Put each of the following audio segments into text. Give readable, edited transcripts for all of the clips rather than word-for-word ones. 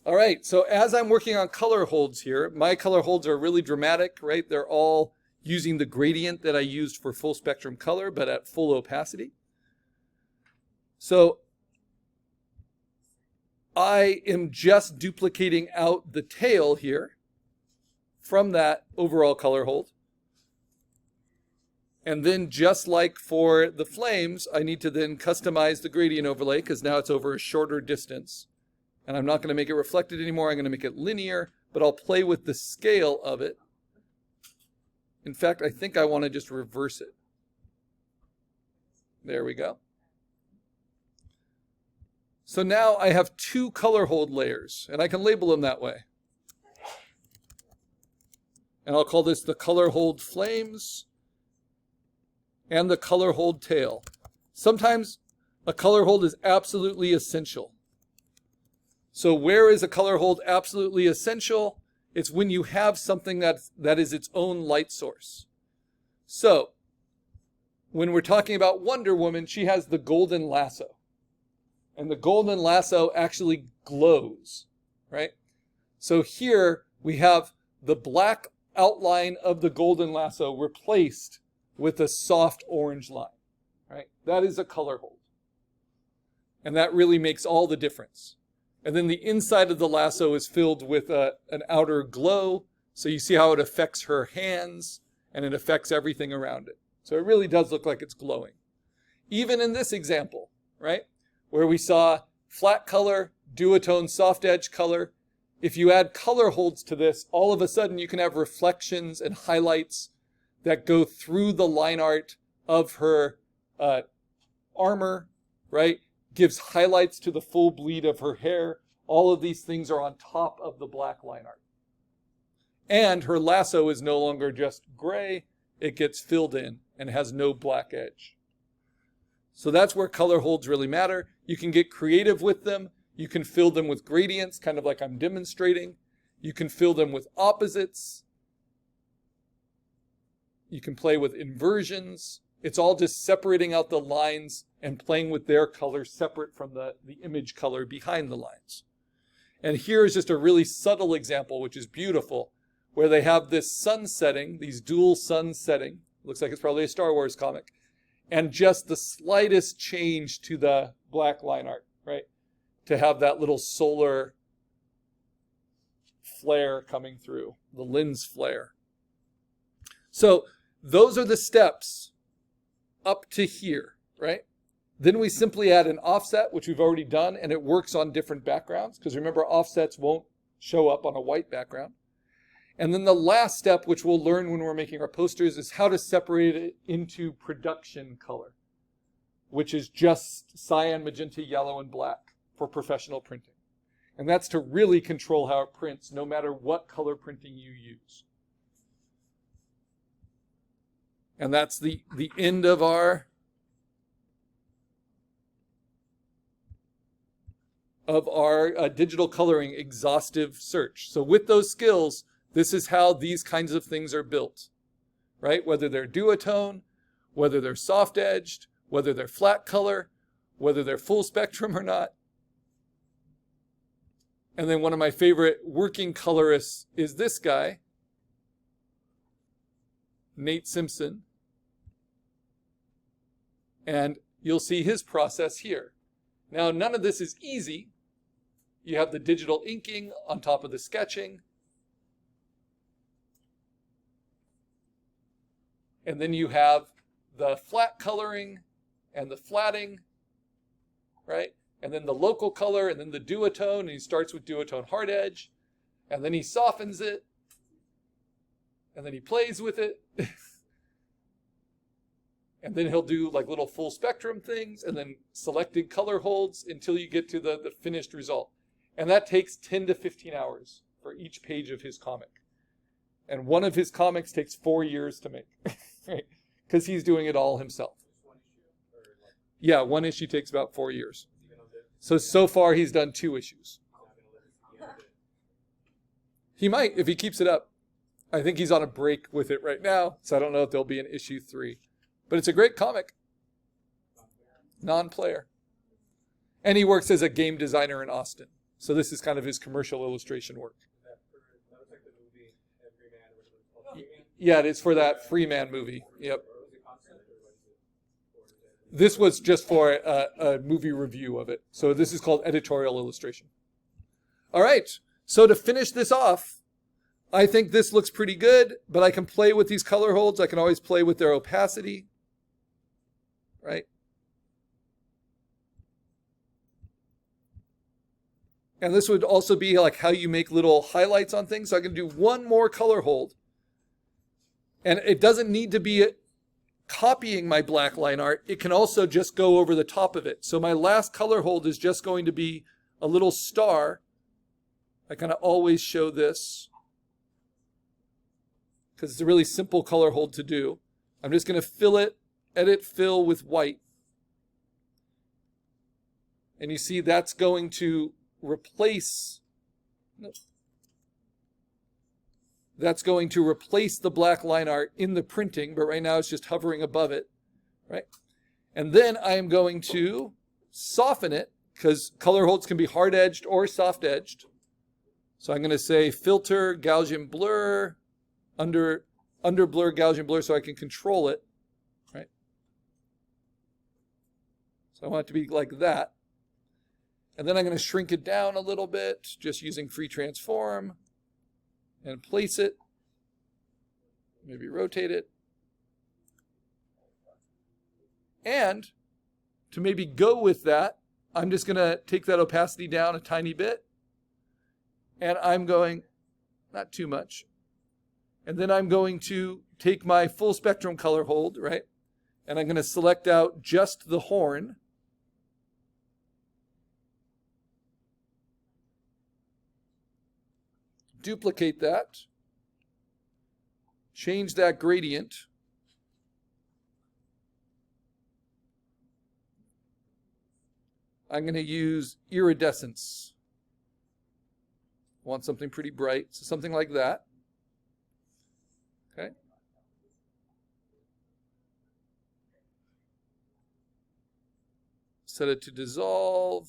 All right, so as I'm working on color holds here, my color holds are really dramatic, right? They're all using the gradient that I used for full spectrum color, but at full opacity. So I am just duplicating out the tail here from that overall color hold. And then just like for the flames, I need to then customize the gradient overlay because now it's over a shorter distance. And I'm not going to make it reflected anymore. I'm going to make it linear, but I'll play with the scale of it. In fact, I think I want to just reverse it. There we go. So now I have two color hold layers, and I can label them that way. And I'll call this the color hold flames and the color hold tail. Sometimes a color hold is absolutely essential. So where is a color hold absolutely essential? It's when you have something that is its own light source. So when we're talking about Wonder Woman, she has the golden lasso. And the golden lasso actually glows, right? So here we have the black outline of the golden lasso replaced with a soft orange line, right? That is a color hold. And that really makes all the difference. And then the inside of the lasso is filled with an outer glow. So you see how it affects her hands and it affects everything around it. So it really does look like it's glowing. Even in this example, right? Where we saw flat color, duotone, soft edge color. If you add color holds to this, all of a sudden you can have reflections and highlights that go through the line art of her armor, right? Gives highlights to the full bleed of her hair. All of these things are on top of the black line art. And her lasso is no longer just gray. It gets filled in and has no black edge. So that's where color holds really matter. You can get creative with them. You can fill them with gradients, kind of like I'm demonstrating. You can fill them with opposites. You can play with inversions. It's all just separating out the lines and playing with their color separate from the image color behind the lines. And here is just a really subtle example, which is beautiful, where they have this sun setting, these dual sun setting. Looks like it's probably a Star Wars comic. And just the slightest change to the black line art, right? To have that little solar flare coming through, the lens flare. So those are the steps up to here, right? Then we simply add an offset, which we've already done, and it works on different backgrounds, because remember, offsets won't show up on a white background. And then the last step, which we'll learn when we're making our posters, is how to separate it into production color, which is just cyan, magenta, yellow, and black for professional printing. And that's to really control how it prints, no matter what color printing you use. And that's the end of our digital coloring exhaustive search. So with those skills, this is how these kinds of things are built, right? Whether they're duotone, whether they're soft edged, whether they're flat color, whether they're full spectrum or not. And then one of my favorite working colorists is this guy, Nate Simpson. And you'll see his process here. Now, none of this is easy. You have the digital inking on top of the sketching. And then you have the flat coloring and the flatting, right? And then the local color and then the duotone. And he starts with duotone hard edge. And then he softens it. And then he plays with it. And then he'll do like little full spectrum things and then selected color holds until you get to the finished result. And that takes 10 to 15 hours for each page of his comic. And one of his comics takes 4 years to make, right? Because he's doing it all himself. Yeah, one issue takes about 4 years. So far he's done 2 issues. He might if he keeps it up. I think he's on a break with it right now, so I don't know if there'll be an issue 3. But it's a great comic. Non-player. And he works as a game designer in Austin. So this is kind of his commercial illustration work. Yeah, it is for that Freeman movie. Yep. This was just for a movie review of it. So this is called editorial illustration. All right. So to finish this off, I think this looks pretty good, but I can play with these color holds. I can always play with their opacity, right? And this would also be like how you make little highlights on things. So I can do one more color hold. And it doesn't need to be copying my black line art. It can also just go over the top of it. So my last color hold is just going to be a little star. I kind of always show this because it's a really simple color hold to do. I'm just going to fill it, edit fill with white. And you see that's going to replace, that's going to replace the black line art in the printing, but right now it's just hovering above it, right? And then I am going to soften it because color holds can be hard edged or soft edged. So I'm going to say filter, Gaussian blur, under blur, Gaussian blur, so I can control it, right? So I want it to be like that. And then I'm going to shrink it down a little bit, just using free transform, and place it. Maybe rotate it. And to maybe go with that, I'm just going to take that opacity down a tiny bit. And I'm going, not too much. And then I'm going to take my full spectrum color hold, right? And I'm going to select out just the horn. Duplicate that. Change that gradient. I'm going to use iridescence. Want something pretty bright, so something like that. Okay. Set it to dissolve.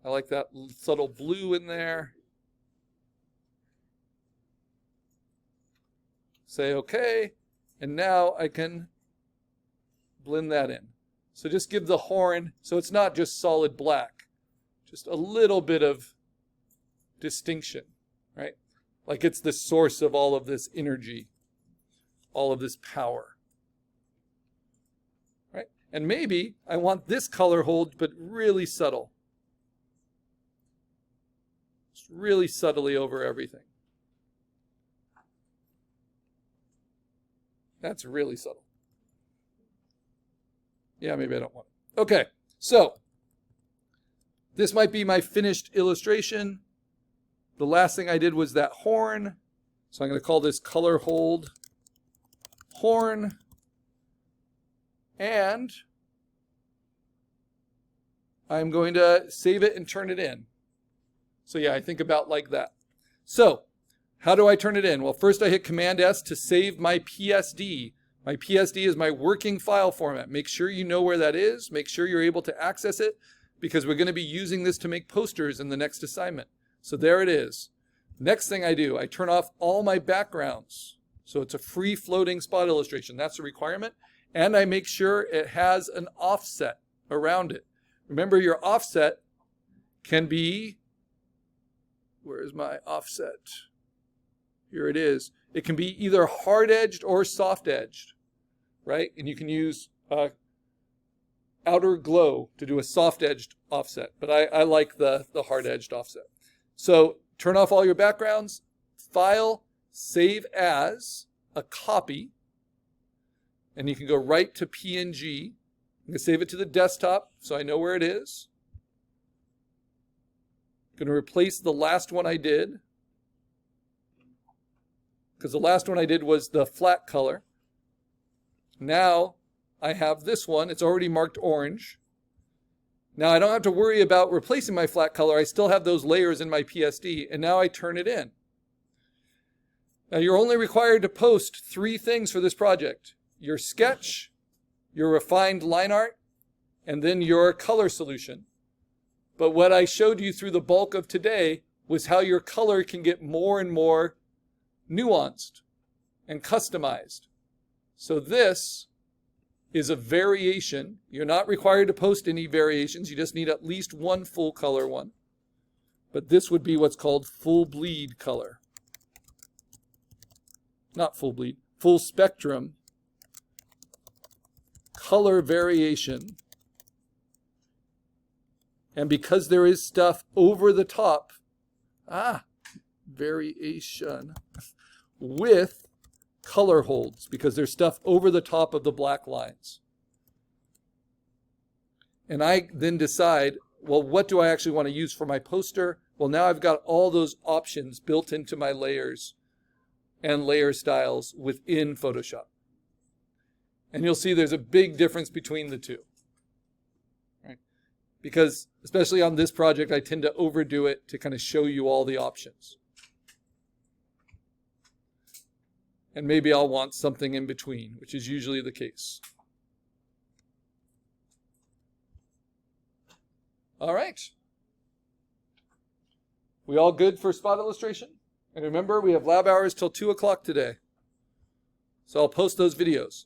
I like that subtle blue in there. Say OK, and now I can blend that in. So just give the horn, so it's not just solid black, just a little bit of distinction, right? Like it's the source of all of this energy, all of this power, right? And maybe I want this color hold, but really subtle. Just really subtly over everything. That's really subtle. Yeah, maybe I don't want it. Okay, so this might be my finished illustration. The last thing I did was that horn. So I'm going to call this color hold horn. And I'm going to save it and turn it in. So yeah, I think about like that. So how do I turn it in? Well, first I hit Command S to save my PSD. My PSD is my working file format. Make sure you know where that is. Make sure you're able to access it because we're going to be using this to make posters in the next assignment. So there it is. Next thing I do, I turn off all my backgrounds. So it's a free floating spot illustration. That's a requirement. And I make sure it has an offset around it. Remember, your offset can be, where is my offset? Here it is. It can be either hard-edged or soft-edged, right? And you can use outer glow to do a soft-edged offset. But I like the hard-edged offset. So turn off all your backgrounds. File, save as a copy. And you can go right to PNG. I'm going to save it to the desktop so I know where it is. I'm going to replace the last one I did, because the last one I did was the flat color. Now I have this one. It's already marked orange. Now I don't have to worry about replacing my flat color. I still have those layers in my PSD, and now I turn it in. Now you're only required to post 3 things for this project: your sketch, your refined line art, and then your color solution. But what I showed you through the bulk of today was how your color can get more and more nuanced and customized. So this is a variation. You're not required to post any variations. You just need at least one full color one. But this would be what's called full bleed color. Not full bleed, full spectrum color variation. And because there is stuff over the top, variation, with color holds, because there's stuff over the top of the black lines. And I then decide, well, what do I actually want to use for my poster? Well, now I've got all those options built into my layers and layer styles within Photoshop. And you'll see there's a big difference between the two. Right? Because, especially on this project, I tend to overdo it to kind of show you all the options. And maybe I'll want something in between, which is usually the case. All right. We all good for spot illustration? And remember, we have lab hours till 2 o'clock today. So I'll post those videos.